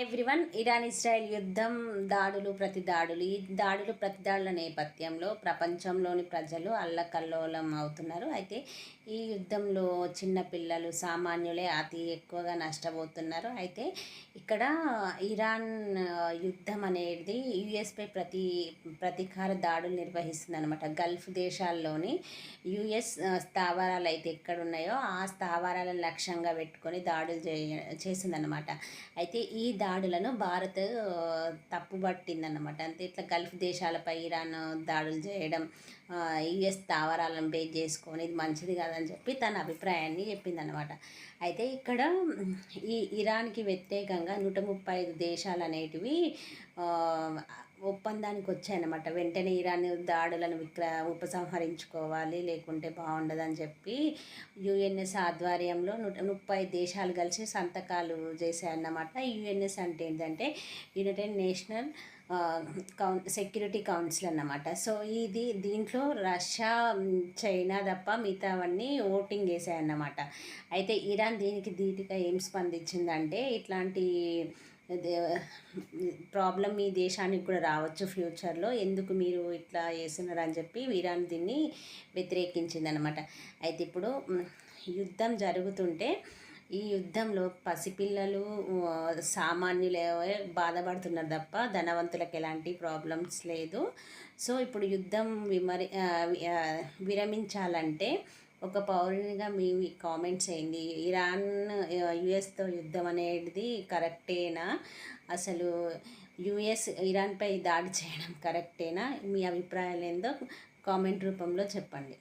Everyone, Iran Israel యుద్ధం, ప్రతి దాడుల నేపథ్యంలో ప్రపంచంలోని ప్రజలు అల్లకల్లోలం అవుతున్నారు. అయితే ఈ యుద్ధంలో చిన్నపిల్లలు, సామాన్యులే అతి ఎక్కువగా నష్టపోతున్నారు. అయితే ఇక్కడ ఇరాన్ యుద్ధం అనేది యుఎస్పై ప్రతీకార దాడులు నిర్వహిస్తుందన్నమాట. గల్ఫ్ దేశాల్లోని యుఎస్ స్థావరాలు అయితే ఎక్కడున్నాయో ఆ స్థావరాలను లక్ష్యంగా పెట్టుకొని దాడులు చేసిందన్నమాట. అయితే ఈ దాడులను భారత్ తప్పుబట్టిందన్నమాట. అంటే ఇట్లా గల్ఫ్ దేశాలపై ఇరాన్ దాడులు చేయడం, యుఎస్ స్థావరాలను బేస్ చేసుకొని ఇది మంచిది కాదని చెప్పి తన అభిప్రాయాన్ని చెప్పిందనమాట. అయితే ఇక్కడ ఈ ఇరాన్కి వ్యతిరేకంగా 135 దేశాలు అనేటివి ఒప్పందానికి వచ్చాయన్నమాట. వెంటనే ఇరాన్ దాడులను ఉపసంహరించుకోవాలి, లేకుంటే బాగుండదని చెప్పి యుఎన్ఎస్ ఆధ్వర్యంలో 135 దేశాలు కలిసి సంతకాలు చేశాయన్నమాట. యుఎన్ఎస్ అంటే ఏంటంటే యునైటెడ్ నేషనల్ సెక్యూరిటీ కౌన్సిల్ అన్నమాట. సో దీంట్లో రష్యా, చైనా తప్ప మిగతావన్నీ ఓటింగ్ వేసాయన్నమాట. అయితే ఇరాన్ దీనికి ధీటుగా ఏం స్పందించిందంటే, ఇట్లాంటి ప్రాబ్లం మీ దేశానికి కూడా రావచ్చు ఫ్యూచర్లో, ఎందుకు మీరు ఇట్లా చేస్తున్నారు అని చెప్పి ఇరాన్ దీన్ని వ్యతిరేకించిందనమాట. అయితే ఇప్పుడు యుద్ధం జరుగుతుంటే ఈ యుద్ధంలో పసిపిల్లలు, సామాన్యులే బాధపడుతున్నారు తప్ప ధనవంతులకు ఎలాంటి ప్రాబ్లమ్స్ లేదు. సో ఇప్పుడు యుద్ధం విరమించాలంటే ఒక పౌరునిగా మీ కామెంట్స్ ఏంటి? ఇరాన్ యుఎస్తో యుద్ధం అనేది కరెక్టేనా? అసలు యుఎస్ ఇరాన్పై దాడి చేయడం కరెక్టేనా? మీ అభిప్రాయాలు ఏందో కామెంట్ రూపంలో చెప్పండి.